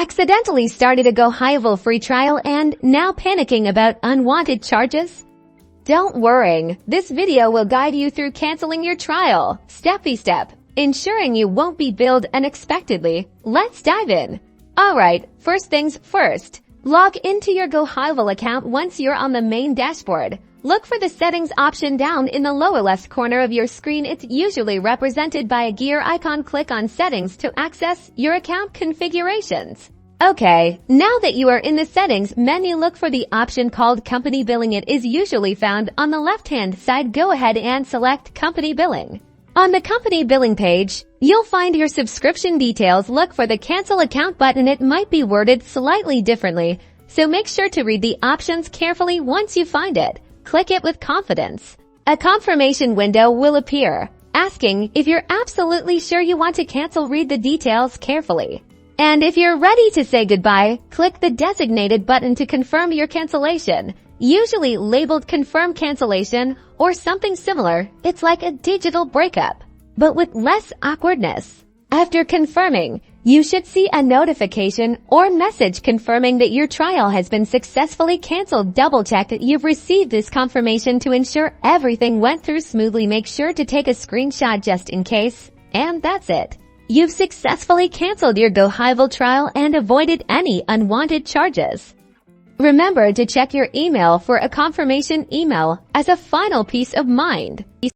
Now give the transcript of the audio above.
Accidentally started a GoHighlevel free trial and now panicking about unwanted charges? Don't worry, this video will guide you through canceling your trial, step by step, ensuring you won't be billed unexpectedly. Let's dive in. Alright, first things first. Log into your GoHighlevel account once you're on the main dashboard. Look for the settings option down in the lower left corner of your screen. It's usually represented by a gear icon. Click on settings to access your account configurations. Okay, now that you are in the settings menu, look for the option called company billing. It is usually found on the left-hand side. Go ahead and select company billing. On the company billing page, you'll find your subscription details. Look for the cancel account button. It might be worded slightly differently, so make sure to read the options carefully. Once you find it, click it with confidence. A confirmation window will appear, asking if you're absolutely sure you want to cancel. Read the details carefully. And if you're ready to say goodbye, click the designated button to confirm your cancellation, usually labeled confirm cancellation or something similar. It's like a digital breakup, but with less awkwardness. After confirming, you should see a notification or message confirming that your trial has been successfully canceled. Double check that you've received this confirmation to ensure everything went through smoothly. Make sure to take a screenshot just in case. And that's it. You've successfully canceled your GoHighlevel trial and avoided any unwanted charges. Remember to check your email for a confirmation email as a final peace of mind.